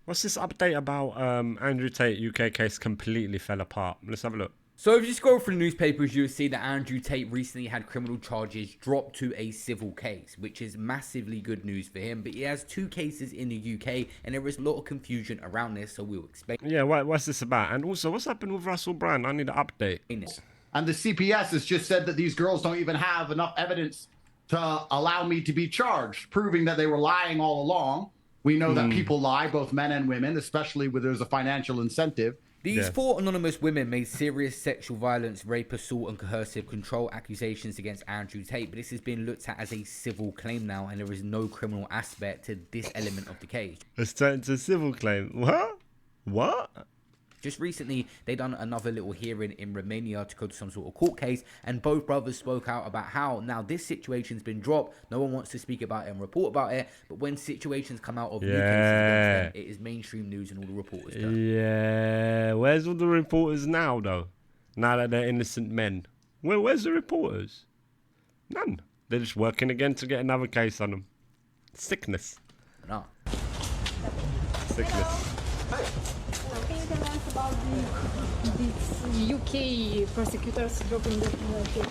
What's this update about Andrew Tate UK case completely fell apart? Let's have a look. So if you scroll through the newspapers, you'll see that Andrew Tate recently had criminal charges dropped to a civil case, which is massively good news for him. But he has 2 cases in the UK, and there is a lot of confusion around this, so we'll explain. Yeah, what's this about? And also, what's happened with Russell Brand? I need an update. And the CPS has just said that these girls don't even have enough evidence to allow me to be charged, proving that they were lying all along. We know that people lie, both men and women, especially where there's a financial incentive. These 4 anonymous women made serious sexual violence, rape, assault, and coercive control accusations against Andrew Tate, but this has been looked at as a civil claim now, and there is no criminal aspect to this element of the case. It's turned to a civil claim. What? What? Just recently, they done another little hearing in Romania to go to some sort of court case, and both brothers spoke out about how now this situation's been dropped. No one wants to speak about it and report about it, but when situations come out of new cases against them, it is mainstream news and all the reporters go. Yeah, where's all the reporters now, though? Now that they're innocent men. Where's the reporters? None. They're just working again to get another case on them. Sickness. No. Sickness. Can you tell us about the UK prosecutors dropping the case?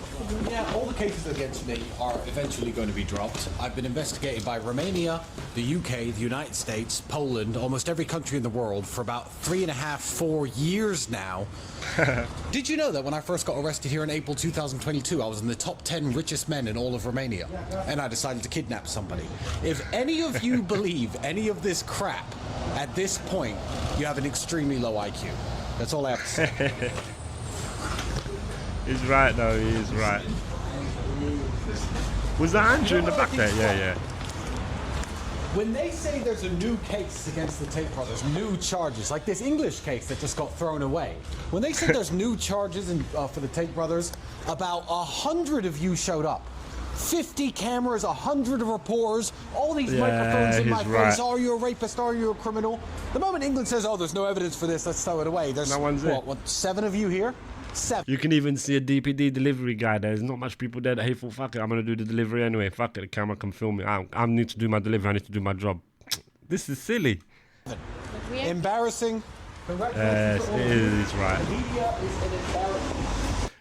Yeah, all the cases against me are eventually going to be dropped. I've been investigated by Romania, the UK, the United States, Poland, almost every country in the world for about 3.5, 4 years now. Did you know that when I first got arrested here in April 2022, I was in the top 10 richest men in all of Romania, and I decided to kidnap somebody? If any of you believe any of this crap, at this point, you have an extremely low IQ. That's all I have to say. He's right, though. He is right. Was that Andrew in the back there? Yeah. When they say there's a new case against the Tate brothers, new charges, like this English case that just got thrown away, when they said there's new charges for the Tate brothers, about 100 of you showed up. 50 cameras, 100 reporters, all these microphones in my face. Right. Are you a rapist? Are you a criminal? The moment England says, oh, there's no evidence for this, let's throw it away. There's, no one's what, 7 of you here? 7. You can even see a DPD delivery guy. There's not much people there that hateful. Fuck it, I'm going to do the delivery anyway. Fuck it, the camera can film me. I need to do my delivery. I need to do my job. This is silly. Embarrassing. Yes, it is right. The media is an embarrassment.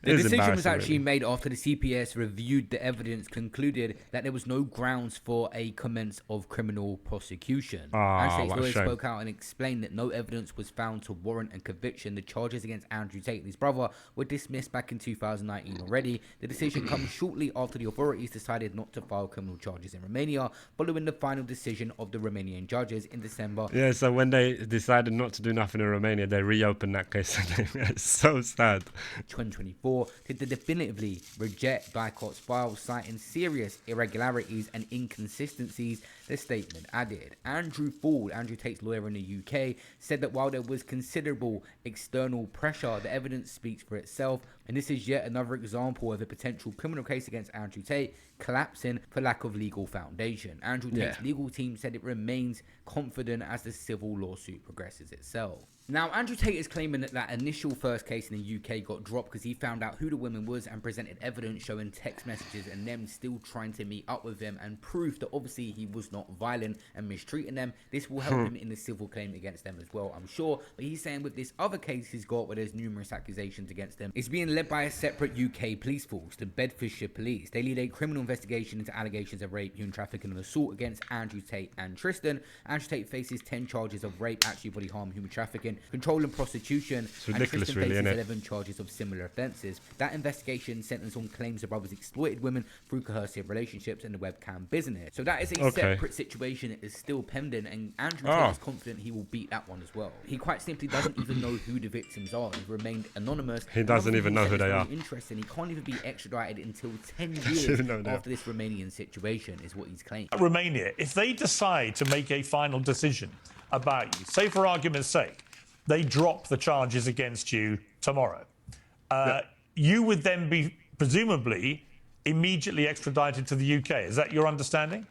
The decision was actually made after the CPS reviewed the evidence, concluded that there was no grounds for a commence of criminal prosecution. Tate's lawyer spoke out and explained that no evidence was found to warrant a conviction. The charges against Andrew Tate and his brother were dismissed back in 2019 already. The decision comes shortly after the authorities decided not to file criminal charges in Romania, following the final decision of the Romanian judges in December. Yeah, so when they decided not to do nothing in Romania, they reopened that case. It's so sad. 2024 to definitively reject Boycott's files, citing serious irregularities and inconsistencies. The statement added. Andrew Ford, Andrew Tate's lawyer in the UK, said that while there was considerable external pressure, the evidence speaks for itself, and this is yet another example of a potential criminal case against Andrew Tate collapsing for lack of legal foundation. Andrew Tate's legal team said it remains confident as the civil lawsuit progresses itself. Now, Andrew Tate is claiming that that initial first case in the UK got dropped because he found out who the women was and presented evidence showing text messages and them still trying to meet up with him, and proof that obviously he was not violent and mistreating them. This will help him in the civil claim against them as well, I'm sure. But he's saying with this other case he's got where there's numerous accusations against them, it's being led by a separate UK police force, the Bedfordshire Police. They lead a criminal investigation into allegations of rape, human trafficking and assault against Andrew Tate and Tristan. Andrew Tate faces 10 charges of rape, actual body harm, human trafficking, control and prostitution, and Tristan really, faces 11 charges of similar offences. That investigation centres on claims the brothers exploited women through coercive relationships and the webcam business. So that is a separate situation that is still pending, and Andrew Tate is confident he will beat that one as well. He quite simply doesn't even know who the victims are. They've remained anonymous. He doesn't even know who they are. Interesting. He can't even be extradited until 10 years after this Romanian situation, is what he's claiming. Romania, if they decide to make a final decision about you, say for argument's sake, they drop the charges against you tomorrow, you would then be presumably immediately extradited to the UK. Is that your understanding?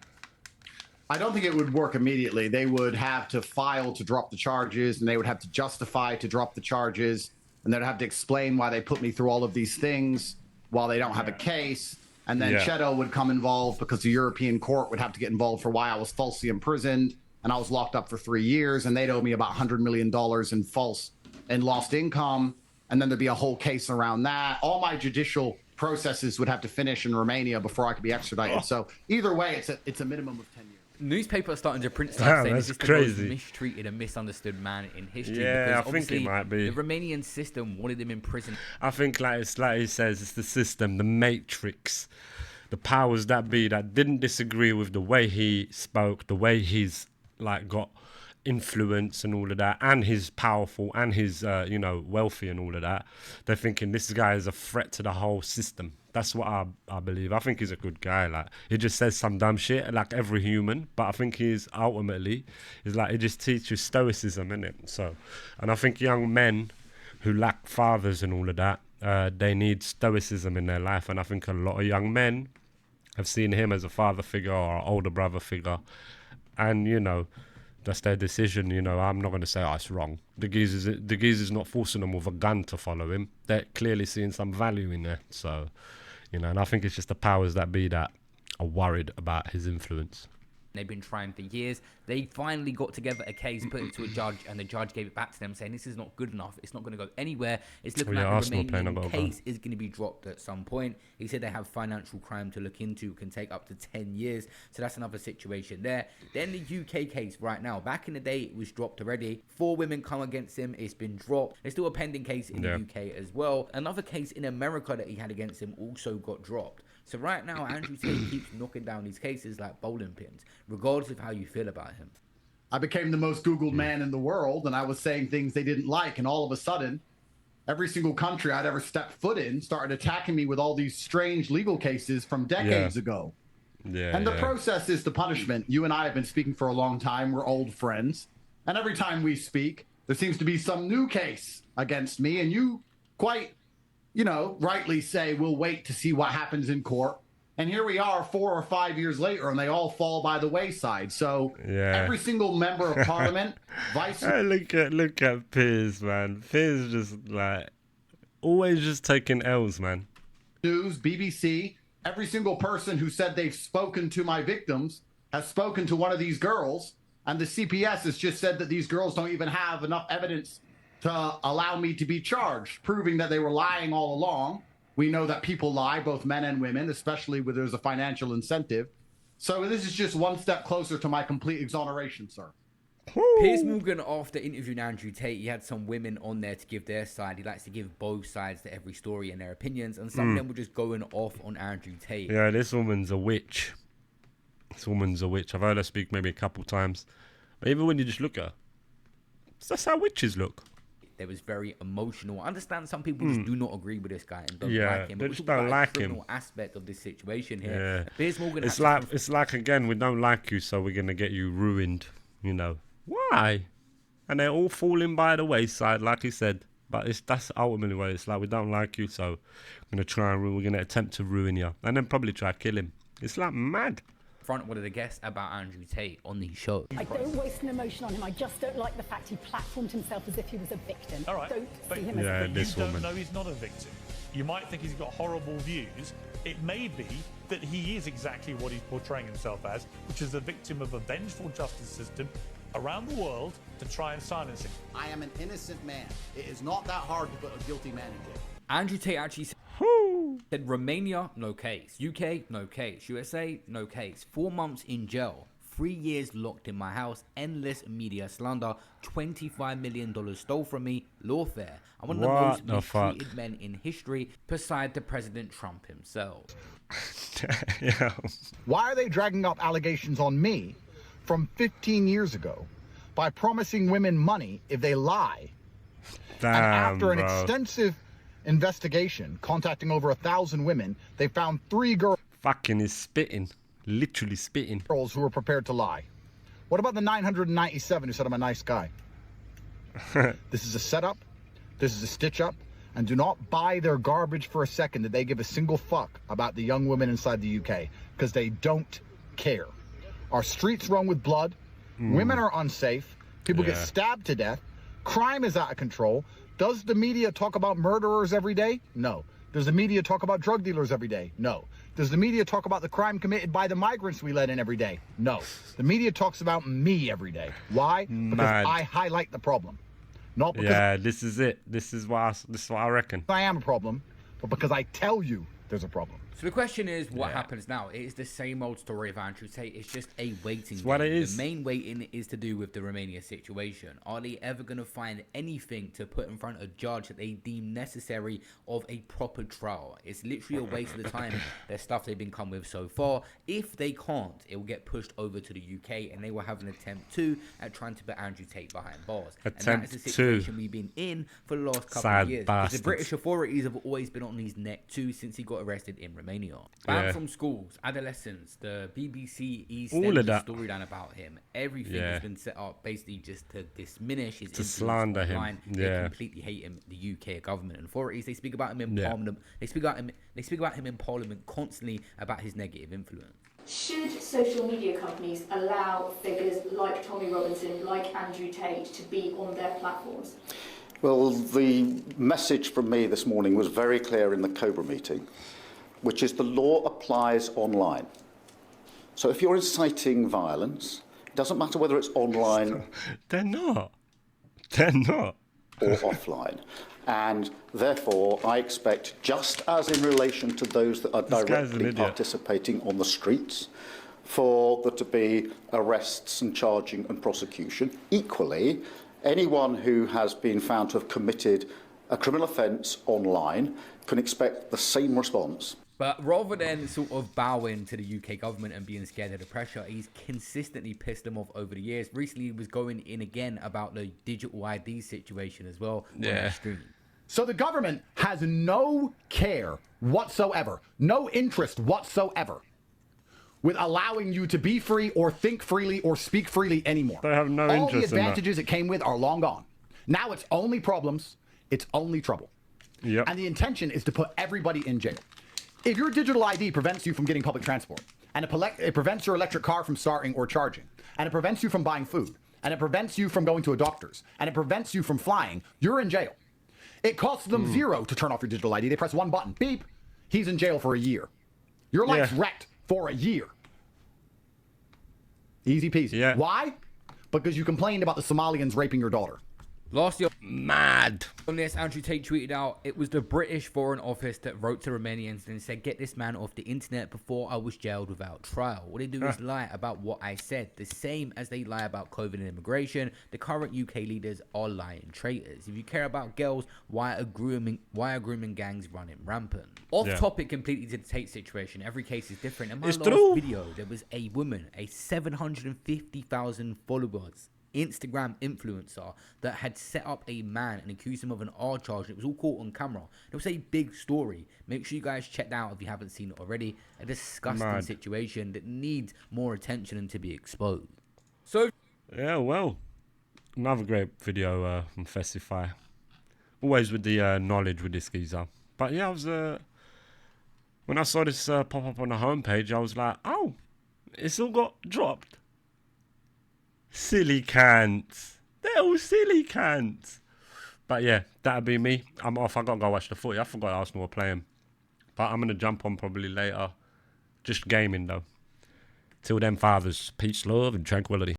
I don't think it would work immediately. They would have to file to drop the charges, and they would have to justify to drop the charges, and they'd have to explain why they put me through all of these things while they don't have a case. And then Cheto would come involved because the European court would have to get involved for why I was falsely imprisoned. and I was locked up for 3 years, and they'd owe me about $100 million in false and lost income. And then there'd be a whole case around that. All my judicial processes would have to finish in Romania before I could be extradited. So either way, it's a minimum of 10 years. Newspapers are starting to print stuff saying that's this is the crazy. most mistreated and misunderstood man in history. Yeah, because I think it obviously might be. the Romanian system wanted him in prison. I think, like he says, it's the system, the matrix, the powers that be that didn't disagree with the way he spoke, the way he's like got influence and all of that, and he's powerful and he's wealthy and all of that. They're thinking this guy is a threat to the whole system. That's what I believe. I think he's a good guy. Like, he just says some dumb shit like every human, but I think he's ultimately is like, he just teaches stoicism, innit? So, and I think young men who lack fathers and all of that, they need stoicism in their life, and I think a lot of young men have seen him as a father figure or an older brother figure, and that's their decision. I'm not going to say it's wrong. The geezer's not forcing them with a gun to follow him. They're clearly seeing some value in there. So, and I think it's just the powers that be that are worried about his influence. They've been trying for years. They finally got together a case, put it to a judge, and the judge gave it back to them, saying this is not good enough. It's not going to go anywhere. It's looking like the Romanian case is going to be dropped at some point. He said they have financial crime to look into, can take up to 10 years. So that's another situation there. Then the UK case right now. Back in the day, it was dropped already. 4 women come against him. It's been dropped. There's still a pending case in the UK as well. Another case in America that he had against him also got dropped. So right now, Andrew Tate keeps knocking down these cases like bowling pins, regardless of how you feel about him. I became the most Googled man in the world, and I was saying things they didn't like, and all of a sudden, every single country I'd ever stepped foot in started attacking me with all these strange legal cases from decades ago. And the process is the punishment. You and I have been speaking for a long time. We're old friends. And every time we speak, there seems to be some new case against me, and you quite rightly say, we'll wait to see what happens in court. And here we are 4 or 5 years later, and they all fall by the wayside. So every single member of parliament, look at Piers, man. Piers just like always just taking L's, man. News, BBC, every single person who said they've spoken to my victims has spoken to one of these girls, and the CPS has just said that these girls don't even have enough evidence to allow me to be charged, proving that they were lying all along. We know that people lie, both men and women, especially where there's a financial incentive. So this is just one step closer to my complete exoneration, sir. Piers Morgan, after interviewing Andrew Tate, he had some women on there to give their side. He likes to give both sides to every story and their opinions, and some of them were just going off on Andrew Tate. Yeah, this woman's a witch. I've heard her speak maybe a couple times. But even when you just look at her, that's how witches look. They was very emotional. I understand some people just do not agree with this guy and don't like him. They just don't like him. Aspect of this situation here. Piers Morgan. It's like again, we don't like you, so we're gonna get you ruined. Why? And they're all falling by the wayside, like he said. But that's ultimately what it's like. We don't like you, so we're gonna attempt to ruin you, and then probably try to kill him. It's like mad. One of the guests about Andrew Tate on the show. I don't waste an emotion on him. I just don't like the fact he platformed himself as if he was a victim. All right. Don't see him as a victim. You don't know he's not a victim. You might think he's got horrible views. It may be that he is exactly what he's portraying himself as, which is a victim of a vengeful justice system around the world to try and silence him. I am an innocent man. It is not that hard to put a guilty man in jail. Andrew Tate actually said Romania, no case. UK, no case. USA, no case. 4 months in jail. 3 years locked in my house. Endless media slander. $25 million stole from me. Lawfare. I'm one of the most mistreated men in history, beside the President Trump himself. Why are they dragging up allegations on me from 15 years ago by promising women money if they lie? Damn, and after an extensive investigation, contacting over 1,000 women, they found 3 girls. Fucking is spitting. Literally spitting. Girls who were prepared to lie. What about the 997 who said I'm a nice guy? This is a setup. This is a stitch up. And do not buy their garbage for a second that they give a single fuck about the young women inside the UK, because they don't care. Our streets run with blood. Women are unsafe. People get stabbed to death. Crime is out of control. Does the media talk about murderers every day? No. Does the media talk about drug dealers every day? No. Does the media talk about the crime committed by the migrants we let in every day? No. The media talks about me every day. Why? Because I highlight the problem. Not because this is it. This is what I reckon. I am a problem, but because I tell you there's a problem. So the question is, what happens now? It is the same old story of Andrew Tate. It's just a waiting game. What it is. The main waiting is to do with the Romania situation. Are they ever going to find anything to put in front of a judge that they deem necessary of a proper trial? It's literally a waste of the time, their stuff they've been come with so far. If they can't, it will get pushed over to the UK, and they will have an attempt at trying to put Andrew Tate behind bars. And that is the situation we've been in for the last couple of years. The British authorities have always been on his neck too since he got arrested in Romania. Banned from schools, adolescents, the BBC storyline about him. Everything has been set up basically just to diminish his influence slander online. him. They completely hate him. The UK government and authorities, they speak about him in Parliament. They speak about him in Parliament constantly about his negative influence. Should social media companies allow figures like Tommy Robinson, like Andrew Tate, to be on their platforms? Well, the message from me this morning was very clear in the Cobra meeting, which is the law applies online. So if you're inciting violence, it doesn't matter whether it's online. They're not. Or offline. And therefore, I expect, just as in relation to those that are directly participating on the streets, for there to be arrests and charging and prosecution. Equally, anyone who has been found to have committed a criminal offence online can expect the same response. But rather than sort of bowing to the UK government and being scared of the pressure, he's consistently pissed them off over the years. Recently, he was going in again about the digital ID situation as well. So the government has no care whatsoever, no interest whatsoever with allowing you to be free or think freely or speak freely anymore. They have no All interest the advantages it came with are long gone. Now it's only problems, it's only trouble. Yep. And the intention is to put everybody in jail. If your digital ID prevents you from getting public transport, and it prevents your electric car from starting or charging, and it prevents you from buying food, and it prevents you from going to a doctor's, and it prevents you from flying, you're in jail. It costs them zero to turn off your digital ID. They press one button, beep, he's in jail for a year. Your life's wrecked for a year. Easy peasy. Why? Because you complained about the Somalians raping your daughter. Last year, mad. On this, Andrew Tate tweeted out, it was the British Foreign Office that wrote to Romanians and said, get this man off the internet before I was jailed without trial. What they do is lie about what I said, the same as they lie about COVID and immigration. The current UK leaders are lying traitors. If you care about girls, why are grooming gangs running rampant? Off topic completely to the Tate situation. Every case is different. In my last video, there was a woman, a 750,000 followers Instagram influencer that had set up a man and accused him of an R charge. It was all caught on camera. It was a big story. Make sure you guys check that out if you haven't seen it already. A disgusting situation that needs more attention and to be exposed. So yeah, well, another great video from Festify. Always with the knowledge with this geezer. But yeah, I was when I saw this pop up on the homepage, I was like, oh, it's all got dropped. Silly cants. They're all silly cants. But yeah, that'd be me. I'm off. I gotta go watch the footy. I forgot Arsenal were playing. But I'm gonna jump on probably later. Just gaming though. Till then, fathers, peace, love, and tranquility.